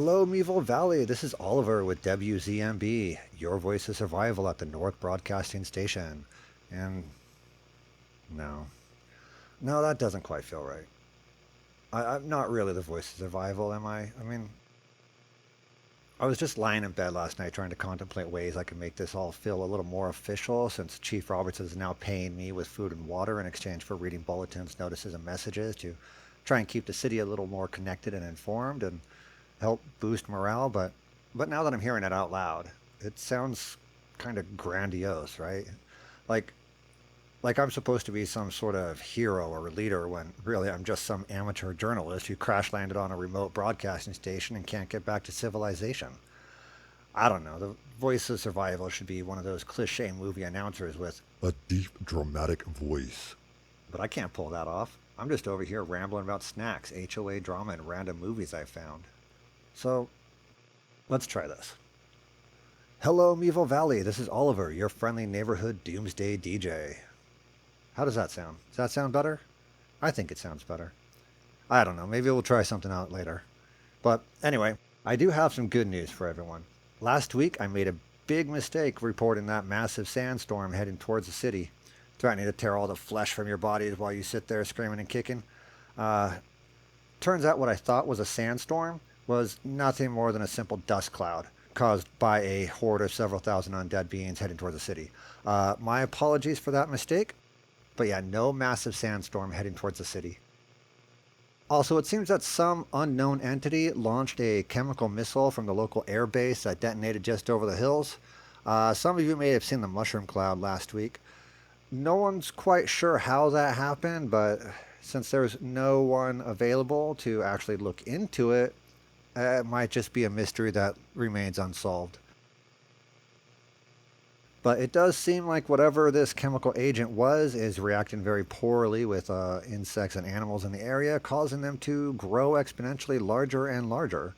Hello, Meeville Valley. This is Oliver with WZMB, your voice of survival at the North Broadcasting Station. And no, no, that doesn't quite feel right. I'm not really the voice of survival, am I? I mean, I was just lying in bed last night trying to contemplate ways I could make this all feel a little more official since Chief Roberts is now paying me with food and water in exchange for reading bulletins, notices, and messages to try and keep the city a little more connected and informed and help boost morale. But now that I'm hearing it out loud, it sounds kind of grandiose, right? Like like I'm supposed to be some sort of hero or leader when really I'm just some amateur journalist who crash landed on a remote broadcasting station and can't get back to civilization. I don't know. The voice of survival should be one of those cliche movie announcers with, A deep, dramatic voice. but I can't pull that off. I'm just over here rambling about snacks, HOA drama, and random movies I found. So let's try this. Hello, Mevo Valley. This is Oliver, your friendly neighborhood doomsday DJ. How does that sound? Does that sound better? I think it sounds better. I don't know. Maybe we'll try something out later. But anyway, I do have some good news for everyone. Last week, I made a big mistake reporting that massive sandstorm heading towards the city, threatening to tear all the flesh from your bodies while you sit there screaming and kicking. Uh, Turns out what I thought was a sandstorm was nothing more than a simple dust cloud caused by a horde of several thousand undead beings heading towards the city. My apologies for that mistake, but yeah, no massive sandstorm heading towards the city. Also, it seems that some unknown entity launched a chemical missile from the local air base that detonated just over the hills. Some of you may have seen the mushroom cloud last week. No one's quite sure how that happened, but since there's no one available to actually look into it, it might just be a mystery that remains unsolved. But it does seem like whatever this chemical agent was is reacting very poorly with insects and animals in the area, causing them to grow exponentially larger and larger.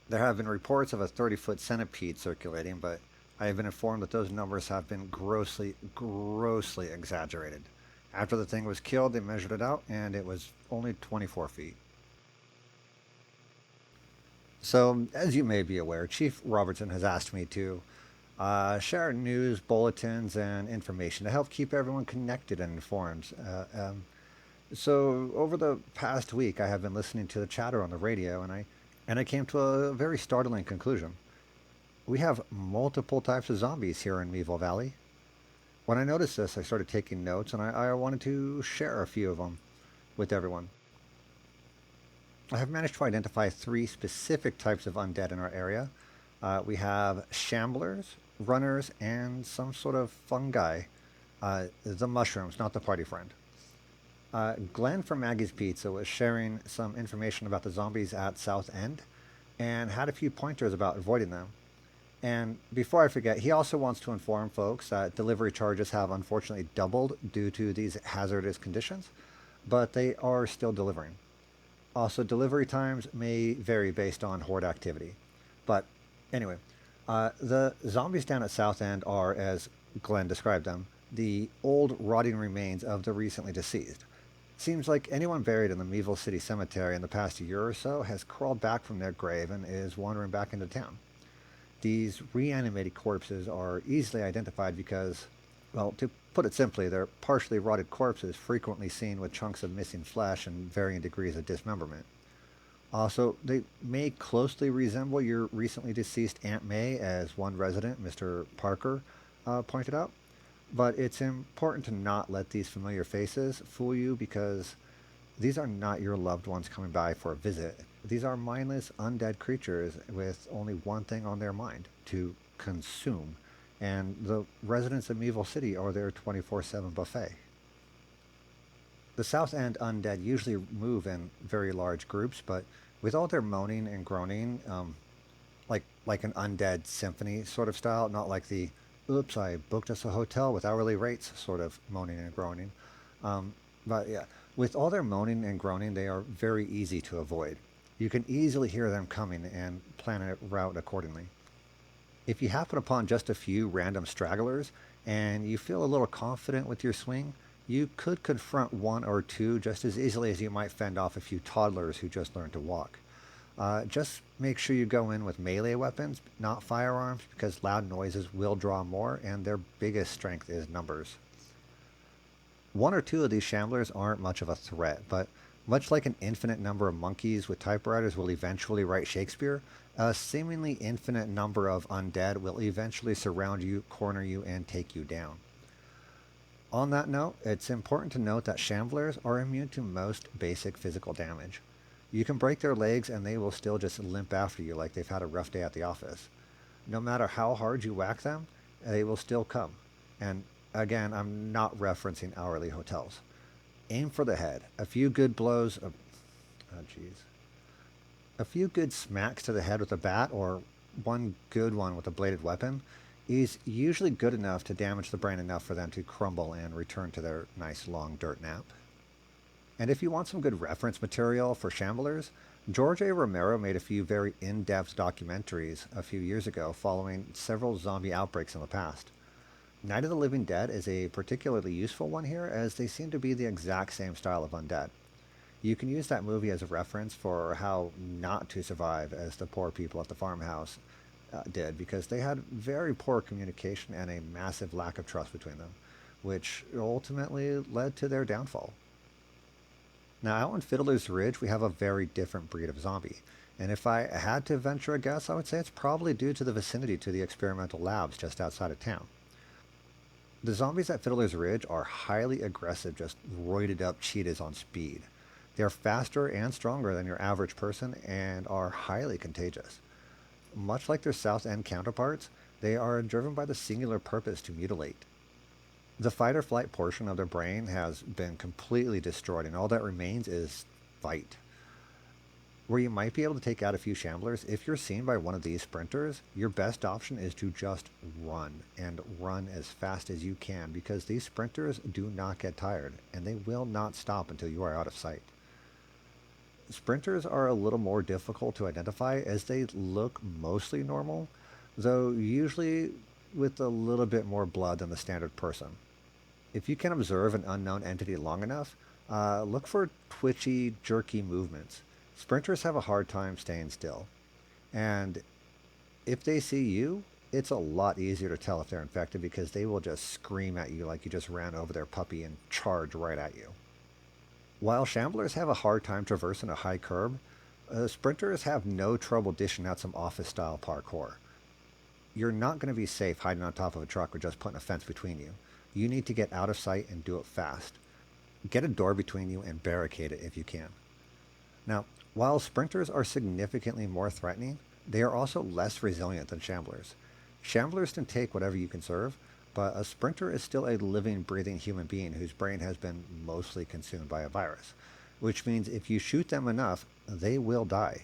There have been reports of a 30-foot centipede circulating, but I have been informed that those numbers have been grossly exaggerated. After the thing was killed, they measured it out, and it was only 24 feet. So, as you may be aware, Chief Robertson has asked me to share news, bulletins, and information to help keep everyone connected and informed. So, over the past week, I have been listening to the chatter on the radio, and I came to a very startling conclusion. We have multiple types of zombies here in Meeville Valley. When I noticed this, I started taking notes, and I wanted to share a few of them with everyone. I have managed to identify three specific types of undead in our area. We have shamblers, runners, and some sort of fungi. The mushrooms, not the party friend. Glenn from Maggie's Pizza was sharing some information about the zombies at South End and had a few pointers about avoiding them. And before I forget, he also wants to inform folks that delivery charges have unfortunately doubled due to these hazardous conditions, but they are still delivering. Also, delivery times may vary based on horde activity. But anyway, the zombies down at South End are, as Glenn described them, the old rotting remains of the recently deceased. Seems like anyone buried in the Meeville City Cemetery in the past year or so has crawled back from their grave and is wandering back into town. These reanimated corpses are easily identified because, well, to put it simply, they're partially rotted corpses frequently seen with chunks of missing flesh and varying degrees of dismemberment. Also, they may closely resemble your recently deceased Aunt May, as one resident, Mr. Parker, pointed out. But it's important to not let these familiar faces fool you because these are not your loved ones coming by for a visit. These are mindless, undead creatures with only one thing on their mind to consume. And the residents of Meeville City are their 24/7 buffet. The South End undead usually move in very large groups, but with all their moaning and groaning, like an undead symphony sort of style, not like the "oops, I booked us a hotel with hourly rates" sort of moaning and groaning. But yeah, with all their moaning and groaning, they are very easy to avoid. You can easily hear them coming and plan a route accordingly. If you happen upon just a few random stragglers and you feel a little confident with your swing, you could confront one or two just as easily as you might fend off a few toddlers who just learned to walk. Just make sure you go in with melee weapons, not firearms, because loud noises will draw more, and their biggest strength is numbers. One or two of these shamblers aren't much of a threat, but much like an infinite number of monkeys with typewriters will eventually write Shakespeare, a seemingly infinite number of undead will eventually surround you, corner you, and take you down. On that note, it's important to note that shamblers are immune to most basic physical damage. You can break their legs and they will still just limp after you like they've had a rough day at the office. No matter how hard you whack them, they will still come. And again, I'm not referencing hourly hotels. Aim for the head. A few good blows. Oh, jeez. A few good smacks to the head with a bat, or one good one with a bladed weapon, is usually good enough to damage the brain enough for them to crumble and return to their nice long dirt nap. And if you want some good reference material for shamblers, George A. Romero made a few very in-depth documentaries a few years ago following several zombie outbreaks in the past. Night of the Living Dead is a particularly useful one here, as they seem to be the exact same style of undead. You can use that movie as a reference for how not to survive as the poor people at the farmhouse did, because they had very poor communication and a massive lack of trust between them, which ultimately led to their downfall. Now, out on Fiddler's Ridge, we have a very different breed of zombie. And if I had to venture a guess, I would say it's probably due to the vicinity to the experimental labs just outside of town. The zombies at Fiddler's Ridge are highly aggressive, just roided up cheetahs on speed. They are faster and stronger than your average person and are highly contagious. Much like their South End counterparts, they are driven by the singular purpose to mutilate. The fight or flight portion of their brain has been completely destroyed, and all that remains is fight. Where you might be able to take out a few shamblers, if you're seen by one of these sprinters, your best option is to just run, and run as fast as you can, because these sprinters do not get tired, and they will not stop until you are out of sight. Sprinters are a little more difficult to identify as they look mostly normal, though usually with a little bit more blood than the standard person. If you can observe an unknown entity long enough, look for twitchy, jerky movements. Sprinters have a hard time staying still. And if they see you, it's a lot easier to tell if they're infected, because they will just scream at you like you just ran over their puppy and charge right at you. While shamblers have a hard time traversing a high curb, sprinters have no trouble dishing out some office style parkour. You're not going to be safe hiding on top of a truck or just putting a fence between you. You need to get out of sight and do it fast. Get a door between you and barricade it if you can. Now, while sprinters are significantly more threatening, they are also less resilient than shamblers. Shamblers can take whatever you can serve, but a sprinter is still a living, breathing human being whose brain has been mostly consumed by a virus, which means if you shoot them enough, they will die.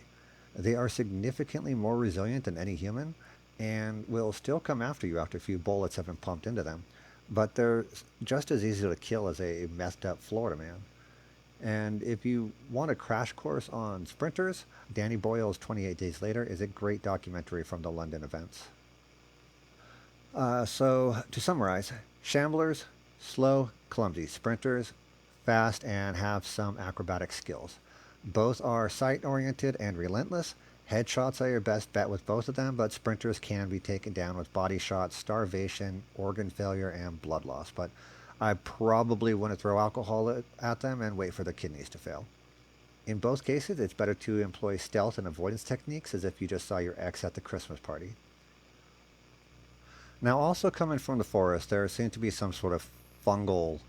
They are significantly more resilient than any human and will still come after you after a few bullets have been pumped into them, but they're just as easy to kill as a messed up Florida man. And if you want a crash course on sprinters, Danny Boyle's 28 Days Later is a great documentary from the London events. So, to summarize, shamblers, slow, clumsy; sprinters, fast and have some acrobatic skills. Both are sight oriented and relentless. Headshots are your best bet with both of them, but sprinters can be taken down with body shots, starvation, organ failure, and blood loss. But I probably wouldn't throw alcohol at them and wait for their kidneys to fail. In both cases, it's better to employ stealth and avoidance techniques as if you just saw your ex at the Christmas party. Now, also coming from the forest, there seems to be some sort of fungal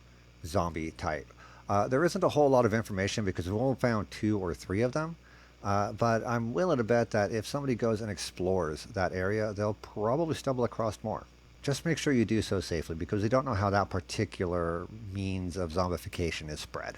zombie type. There isn't a whole lot of information because we've only found two or three of them, but I'm willing to bet that if somebody goes and explores that area, they'll probably stumble across more. Just make sure you do so safely, because we don't know how that particular means of zombification is spread.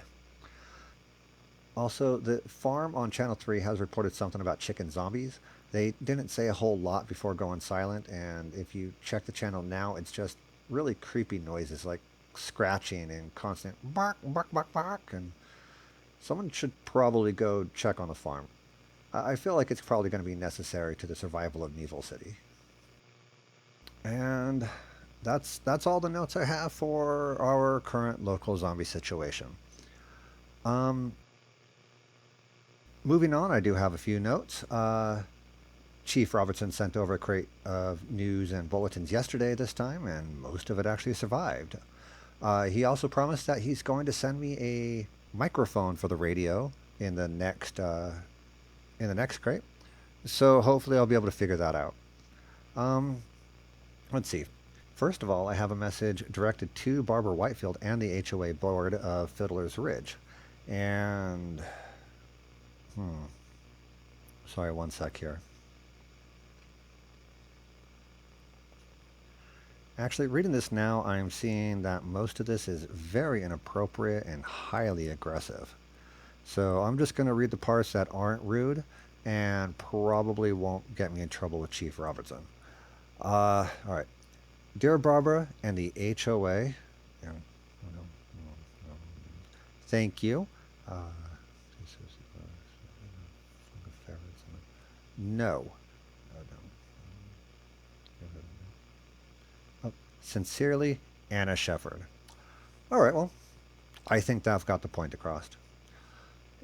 Also, the farm on Channel 3 has reported something about chicken zombies. They didn't say a whole lot before going silent, and if you check the channel now, it's just really creepy noises like scratching and constant bark, bark, bark, bark, and someone should probably go check on the farm. I feel like it's probably going to be necessary to the survival of Neville City. And that's all the notes I have for our current local zombie situation. Um, Moving on, I do have a few notes. Chief Robertson sent over a crate of news and bulletins yesterday this time, and most of it actually survived. He also promised that he's going to send me a microphone for the radio in the next crate. So hopefully I'll be able to figure that out. Um, let's see. First of all, I have a message directed to Barbara Whitefield and the HOA board of Fiddler's Ridge. And, sorry, one sec here. Actually, reading this now, I'm seeing that most of this is very inappropriate and highly aggressive. So I'm just going to read the parts that aren't rude and probably won't get me in trouble with Chief Robertson. All right. Dear Barbara and the HOA, thank you. Uh, no. Oh, sincerely, Anna Shefford. All right, well, I think that's got the point across.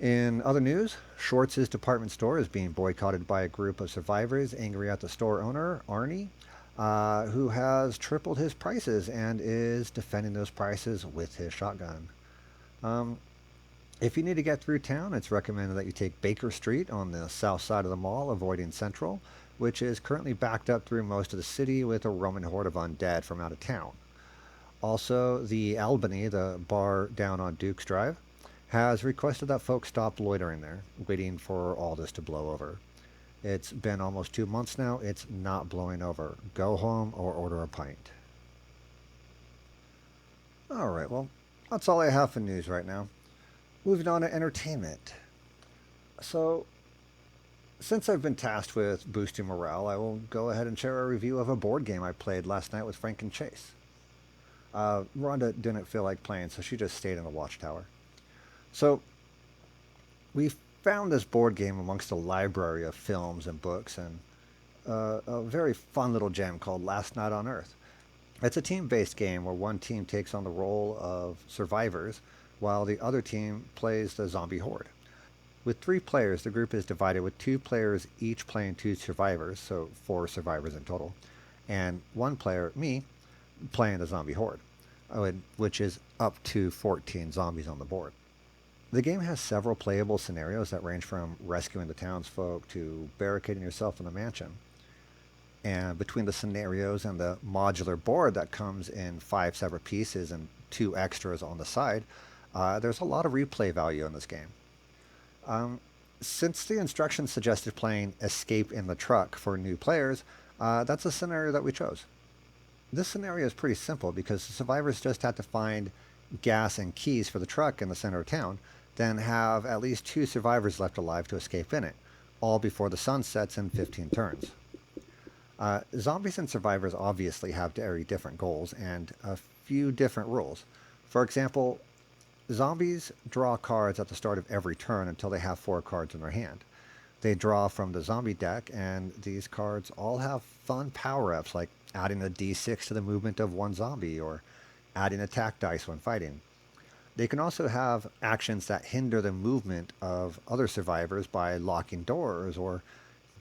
In other news, Schwartz's department store is being boycotted by a group of survivors angry at the store owner, Arnie, who has tripled his prices and is defending those prices with his shotgun. Um, if you need to get through town, it's recommended that you take Baker Street on the south side of the mall, avoiding Central, which is currently backed up through most of the city with a roaming horde of undead from out of town. Also, the Albany, the bar down on Duke's Drive, has requested that folks stop loitering there, waiting for all this to blow over. It's been almost 2 months now. It's not blowing over. Go home or order a pint. All right, well, that's all I have for news right now. Moving on to entertainment. So, since I've been tasked with boosting morale, I will go ahead and share a review of a board game I played last night with Frank and Chase. Rhonda didn't feel like playing, so she just stayed in the watchtower. So, we found this board game amongst a library of films and books, and a very fun little gem called Last Night on Earth. It's a team based game where one team takes on the role of survivors while the other team plays the zombie horde. With 3 players, the group is divided with 2 players each playing 2 survivors, so 4 survivors in total, and 1 player, me, playing the zombie horde, which is up to 14 zombies on the board. The game has several playable scenarios that range from rescuing the townsfolk to barricading yourself in a mansion. And between the scenarios and the modular board that comes in 5 separate pieces and 2 extras on the side, there's a lot of replay value in this game. Since the instructions suggested playing Escape in the Truck for new players, that's a scenario that we chose. This scenario is pretty simple because the survivors just have to find gas and keys for the truck in the center of town, then have at least 2 survivors left alive to escape in it, all before the sun sets in 15 turns. Zombies and survivors obviously have very different goals and a few different rules. For example, zombies draw cards at the start of every turn until they have 4 cards in their hand. They draw from the zombie deck, and these cards all have fun power ups like adding a d6 to the movement of one zombie or adding attack dice when fighting. They can also have actions that hinder the movement of other survivors by locking doors or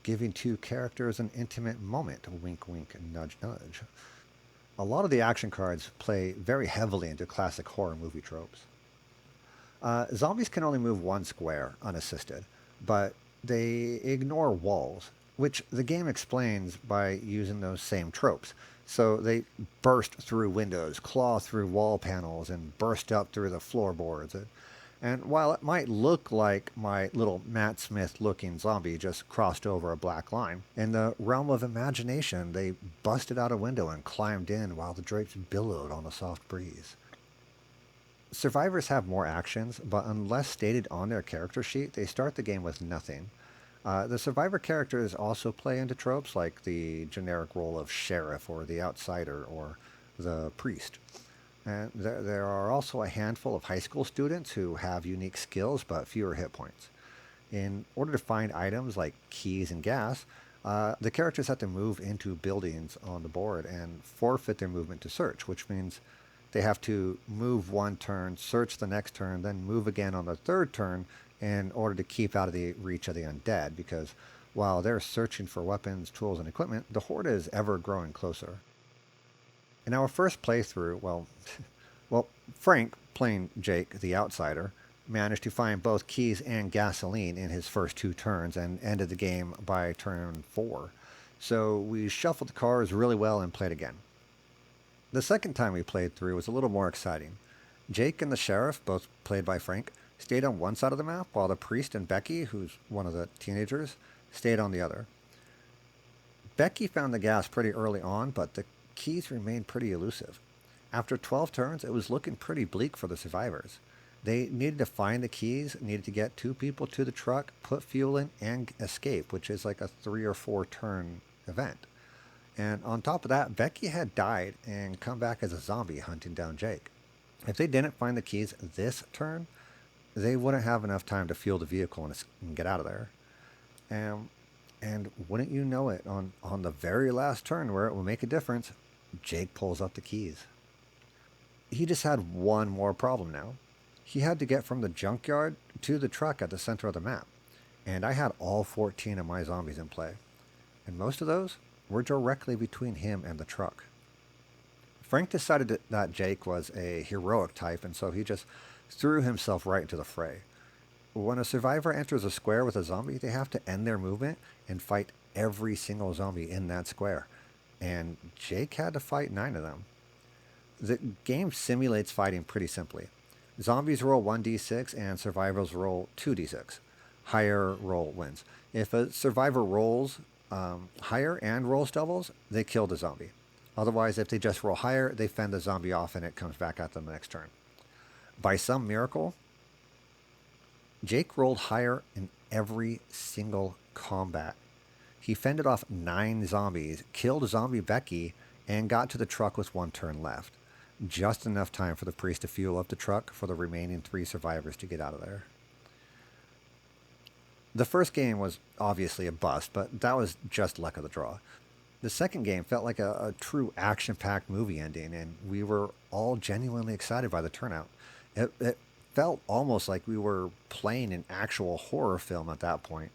giving 2 characters an intimate moment. Wink, wink, nudge, nudge. A lot of the action cards play very heavily into classic horror movie tropes. Zombies can only move 1 square unassisted, but they ignore walls, which the game explains by using those same tropes. So they burst through windows, claw through wall panels, and burst up through the floorboards. And while it might look like my little Matt Smith looking zombie just crossed over a black line, in the realm of imagination, they busted out a window and climbed in while the drapes billowed on a soft breeze. Survivors have more actions, but unless stated on their character sheet, they start the game with nothing. The survivor characters also play into tropes like the generic role of sheriff or the outsider or the priest. And there are also a handful of high school students who have unique skills but fewer hit points. In order to find items like keys and gas, the characters have to move into buildings on the board and forfeit their movement to search, which means they have to move 1 turn, search the next turn, then move again on the 3rd turn in order to keep out of the reach of the undead, because while they're searching for weapons, tools, and equipment, the horde is ever growing closer. In our first playthrough, well, Frank, playing Jake the Outsider, managed to find both keys and gasoline in his first two turns and ended the game by turn 4. So we shuffled the cards really well and played again. The second time we played through was a little more exciting. Jake and the sheriff, both played by Frank, stayed on one side of the map, while the priest and Becky, who's one of the teenagers, stayed on the other. Becky found the gas pretty early on, but the keys remained pretty elusive. After 12 turns, it was looking pretty bleak for the survivors. They needed to find the keys, needed to get 2 people to the truck, put fuel in, and escape, which is like a 3 or 4 turn event. And on top of that, Becky had died and come back as a zombie hunting down Jake. If they didn't find the keys this turn, they wouldn't have enough time to fuel the vehicle and get out of there. And, and wouldn't you know it, on the very last turn where it will make a difference, Jake pulls up the keys. He just had one more problem now. He had to get from the junkyard to the truck at the center of the map. And I had all 14 of my zombies in play. And most of those were directly between him and the truck. Frank decided that Jake was a heroic type, and so he just threw himself right into the fray. When a survivor enters a square with a zombie, they have to end their movement and fight every single zombie in that square. And Jake had to fight 9 of them. The game simulates fighting pretty simply. Zombies roll 1d6 and survivors roll 2d6. Higher roll wins. If a survivor rolls higher and rolls doubles, they kill the zombie. Otherwise, if they just roll higher, they fend the zombie off and it comes back at them the next turn. By some miracle, Jake rolled higher in every single combat. He fended off 9 zombies, killed zombie Becky, and got to the truck with 1 turn left. Just enough time for the priest to fuel up the truck for the remaining 3 survivors to get out of there. The first game was obviously a bust, but that was just luck of the draw. The second game felt like a true action-packed movie ending, and we were all genuinely excited by the turnout. It felt almost like we were playing an actual horror film at that point.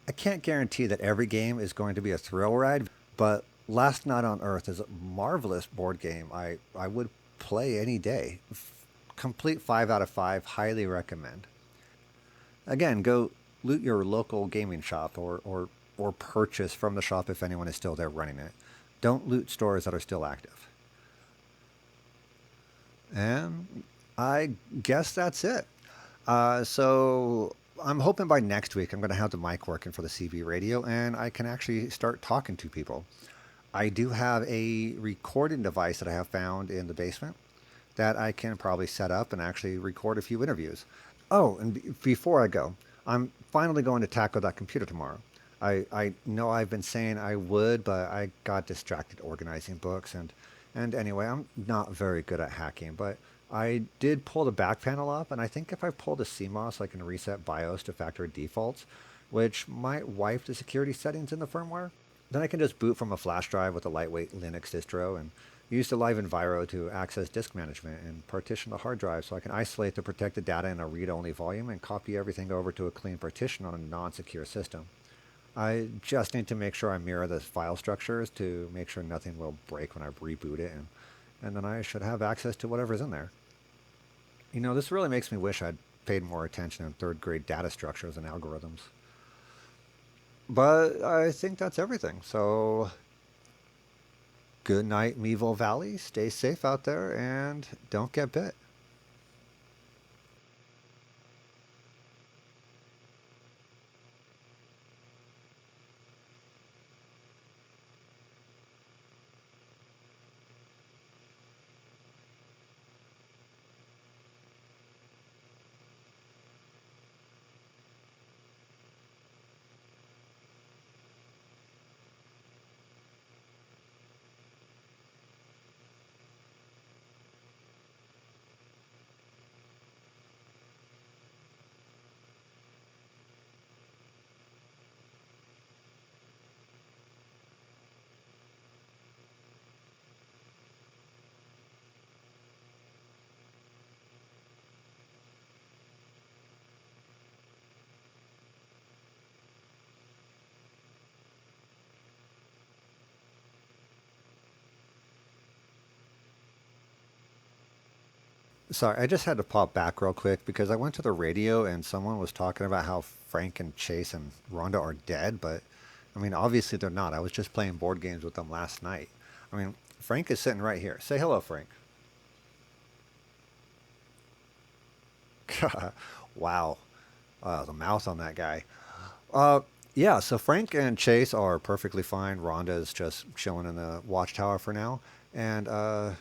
I can't guarantee that every game is going to be a thrill ride, but Last Night on Earth is a marvelous board game I would play any day. Complete 5 out of 5, highly recommend. Again, go loot your local gaming shop or purchase from the shop if anyone is still there running it. Don't loot stores that are still active. And I guess that's it. So I'm hoping by next week I'm going to have the mic working for the CB radio and I can actually start talking to people. I do have a recording device that I have found in the basement that I can probably set up and actually record a few interviews. Oh, and before I go, I'm finally going to tackle that computer tomorrow. I know I've been saying I would, but I got distracted organizing books, and anyway, I'm not very good at hacking, but I did pull the back panel up, and I think if I pull the CMOS, I can reset BIOS to factory defaults, which might wipe the security settings in the firmware. Then I can just boot from a flash drive with a lightweight Linux distro and use the Live Enviro to access disk management and partition the hard drive so I can isolate the protected data in a read-only volume and copy everything over to a clean partition on a non-secure system. I just need to make sure I mirror the file structures to make sure nothing will break when I reboot it, and then I should have access to whatever's in there. You know, this really makes me wish I'd paid more attention in third grade data structures and algorithms. But I think that's everything. So, good night, Meeville Valley. Stay safe out there and don't get bit. Sorry, I just had to pop back real quick because I went to the radio and someone was talking about how Frank and Chase and Rhonda are dead, but I mean, obviously they're not. I was just playing board games with them last night. I mean, Frank is sitting right here. Say hello, Frank. Wow. The mouth on that guy. Uh, yeah, so Frank and Chase are perfectly fine. Rhonda's just chilling in the watchtower for now. And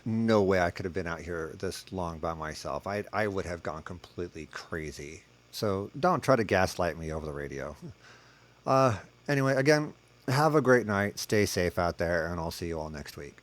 no way I could have been out here this long by myself. I would have gone completely crazy. So don't try to gaslight me over the radio. Uh, anyway, again, have a great night. Stay safe out there, and I'll see you all next week.